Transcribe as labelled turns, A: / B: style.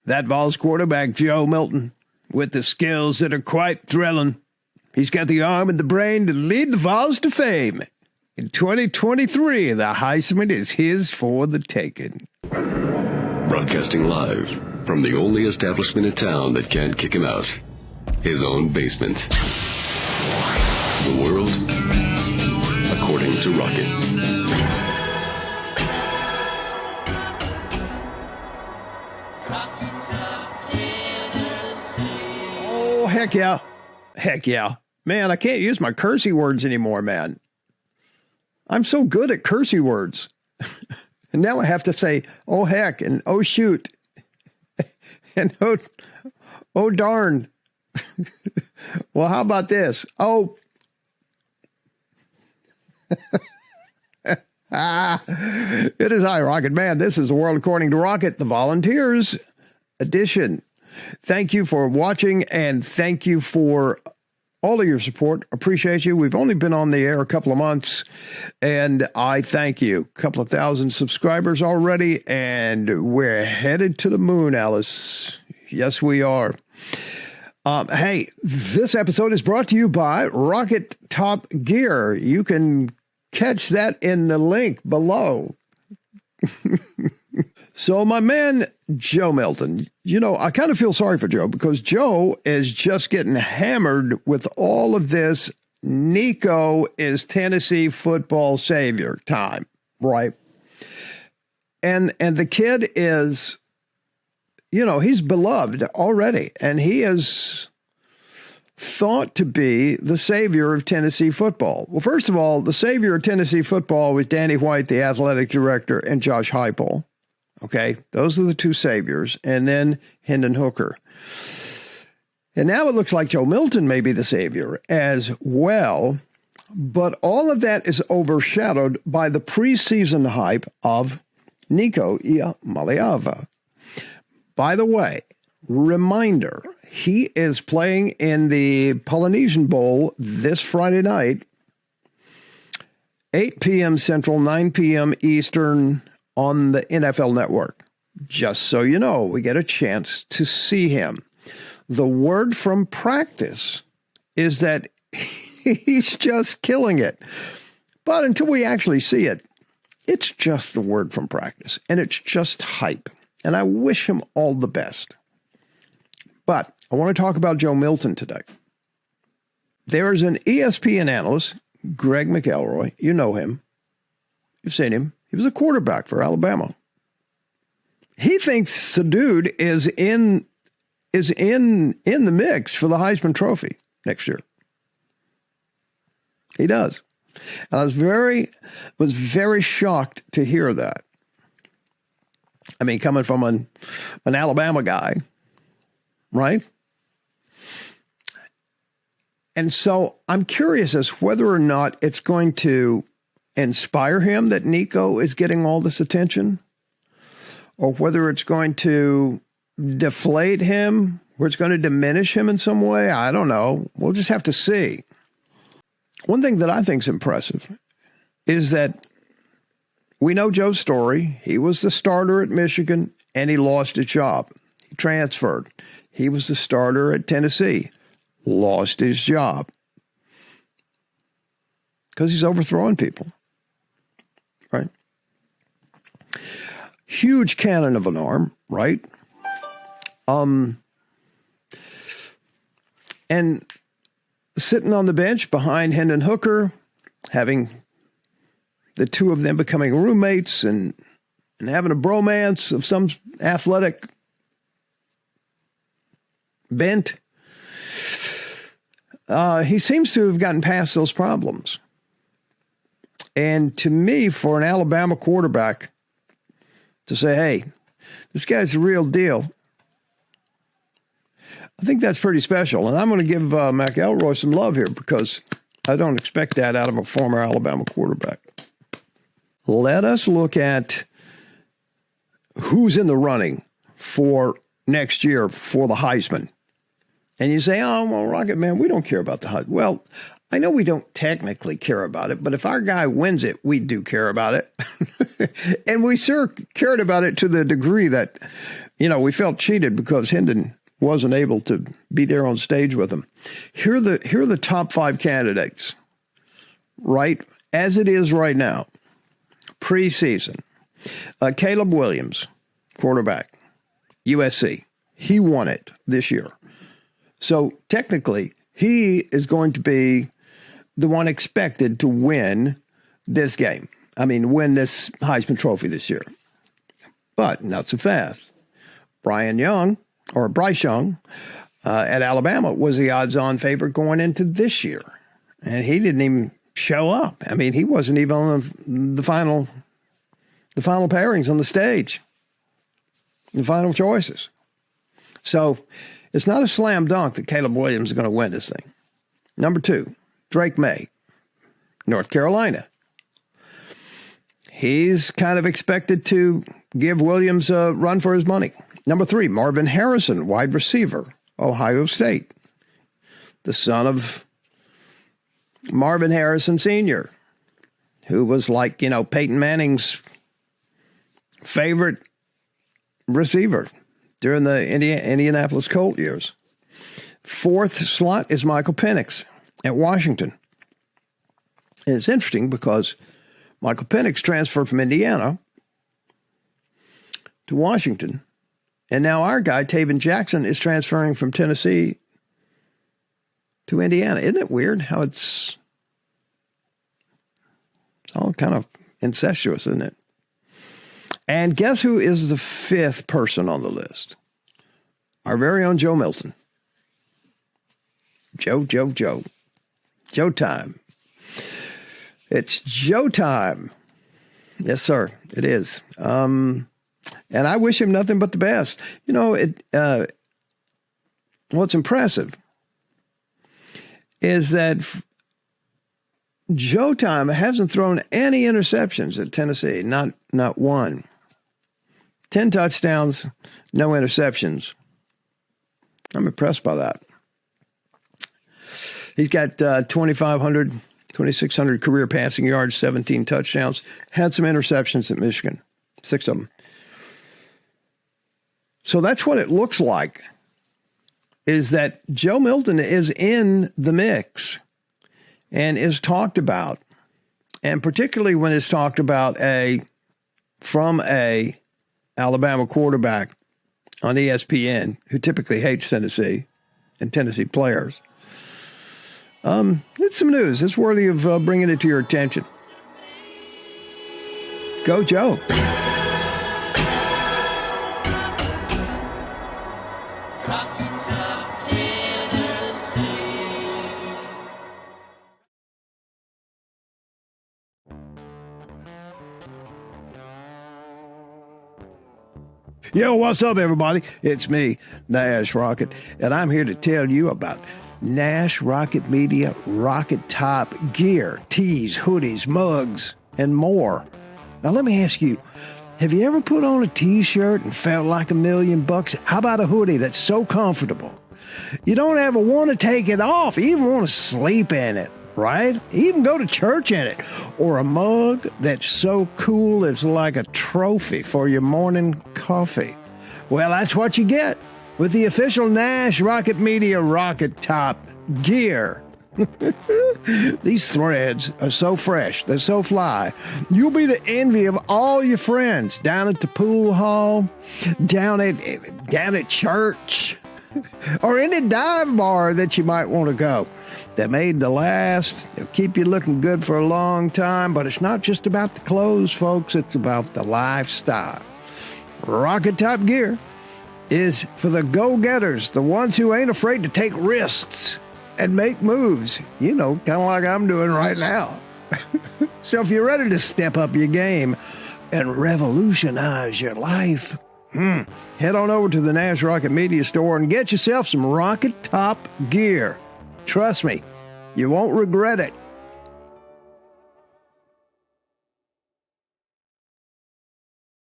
A: That Vols quarterback, Joe Milton, with the skills that are quite thrilling. He's got the arm and the brain to lead the Vols to fame. In 2023, the Heisman is his for the taking.
B: Broadcasting live from the only establishment in town that can't kick him out. His own basement. The world, according to Rockett.
A: Oh, heck yeah. Heck yeah. Man, I can't use my cursey words anymore, man. I'm so good at cursey words. And now I have to say, oh, heck, and oh, shoot, and oh darn. Well, how about this? Oh. It is I, Rockett. Man, this is the world according to Rockett, the Volunteers edition. Thank you for watching, and thank you for all of your support. Appreciate you. We've only been on the air a couple of months, and I thank you. A couple of thousand subscribers already, and we're headed to the moon, Alice. Yes, we are. Hey, this episode is brought to you by Rockett Top Gear. You can catch that in the link below. So my man, Joe Milton, you know, I kind of feel sorry for Joe because Joe is just getting hammered with all of this Nico is Tennessee football savior time, right? And the kid is, you know, he's beloved already, and he is thought to be the savior of Tennessee football. Well, first of all, the savior of Tennessee football was Danny White, the athletic director, and Josh Heupel. Okay, those are the two saviors, and then Hendon Hooker. And now it looks like Joe Milton may be the savior as well, but all of that is overshadowed by the preseason hype of NICO-LOVEFEST. By the way, reminder, he is playing in the Polynesian Bowl this Friday night, 8 p.m. Central, 9 p.m. Eastern, on the NFL Network. Just so you know, we get a chance to see him. The word from practice is that he's just killing it. But until we actually see it, it's just the word from practice, and it's just hype. And I wish him all the best. But I want to talk about Joe Milton today. There's an ESPN analyst, Greg McElroy. You know him. You've seen him. He was a quarterback for Alabama. He thinks the dude is in the mix for the Heisman Trophy next year. He does. And I was very shocked to hear that. I mean, coming from an Alabama guy, right? And so I'm curious as whether or not it's going to inspire him that Nico is getting all this attention, or whether it's going to deflate him, or it's going to diminish him in some way. I don't know. We'll just have to see. One thing that I think is impressive is that we know Joe's story. He was the starter at Michigan, and he lost his job. He transferred. He was the starter at Tennessee, lost his job because he's overthrowing people. Right? Huge cannon of an arm, right? And sitting on the bench behind Hendon Hooker, having the two of them becoming roommates and having a bromance of some athletic bent. He seems to have gotten past those problems. And to me, for an Alabama quarterback to say, hey, this guy's the real deal, I think that's pretty special. And I'm going to give McElroy some love here because I don't expect that out of a former Alabama quarterback. Let us look at who's in the running for next year for the Heisman. And you say, oh, well, Rockett, man, we don't care about the Heisman. Well, I know we don't technically care about it, but if our guy wins it, we do care about it. And we sure cared about it to the degree that we felt cheated because Hendon wasn't able to be there on stage with them. Here are the top 5 candidates, right, as it is right now, preseason. Caleb Williams, quarterback, USC. He won it this year. So technically, he is going to be the one expected to win this game. Win this Heisman Trophy this year. But not so fast. Bryce Young at Alabama was the odds-on favorite going into this year. And he didn't even show up. He wasn't even on the final pairings on the stage, the final choices. So it's not a slam dunk that Caleb Williams is going to win this thing. Number 2, Drake May, North Carolina. He's kind of expected to give Williams a run for his money. Number 3, Marvin Harrison, wide receiver, Ohio State. The son of Marvin Harrison Sr., who was like, Peyton Manning's favorite receiver during the Indianapolis Colt years. 4th slot is Michael Penix at Washington. And it's interesting because Michael Penix transferred from Indiana to Washington. And now our guy, Taven Jackson, is transferring from Tennessee to Indiana. Isn't it weird how it's all kind of incestuous, isn't it? And guess who is the 5th person on the list? Our very own Joe Milton. Joe. Joe time. It's Joe time. Yes, sir, it is. And I wish him nothing but the best. What's impressive is that Joe time hasn't thrown any interceptions at Tennessee, not one. 10 touchdowns, no interceptions. I'm impressed by that. He's got 2,600 career passing yards, 17 touchdowns. Had some interceptions at Michigan, 6 of them. So that's what it looks like, is that Joe Milton is in the mix and is talked about. And particularly when it's talked about from a Alabama quarterback on ESPN, who typically hates Tennessee and Tennessee players. It's some news. It's worthy of bringing it to your attention. Go, Joe. Yo, what's up, everybody? It's me, Nash Rockett, and I'm here to tell you about Nash Rockett Media Rockett Top Gear, tees, hoodies, mugs, and more. Now, let me ask you, have you ever put on a t-shirt and felt like $1,000,000? How about a hoodie that's so comfortable you don't ever want to take it off, you even want to sleep in it, right? Even go to church in it. Or a mug that's so cool it's like a trophy for your morning coffee. Well, that's what you get with the official Nash Rockett Media Rockett Top Gear. These threads are so fresh, they're so fly. You'll be the envy of all your friends down at the pool hall, down at church, or any dive bar that you might want to go. They're made to last. They'll keep you looking good for a long time, but it's not just about the clothes, folks. It's about the lifestyle. Rockett Top Gear is for the go-getters, the ones who ain't afraid to take risks and make moves, kind of like I'm doing right now. So if you're ready to step up your game and revolutionize your life, head on over to the Nash Rockett Media Store and get yourself some Rockett Top Gear. Trust me, you won't regret it.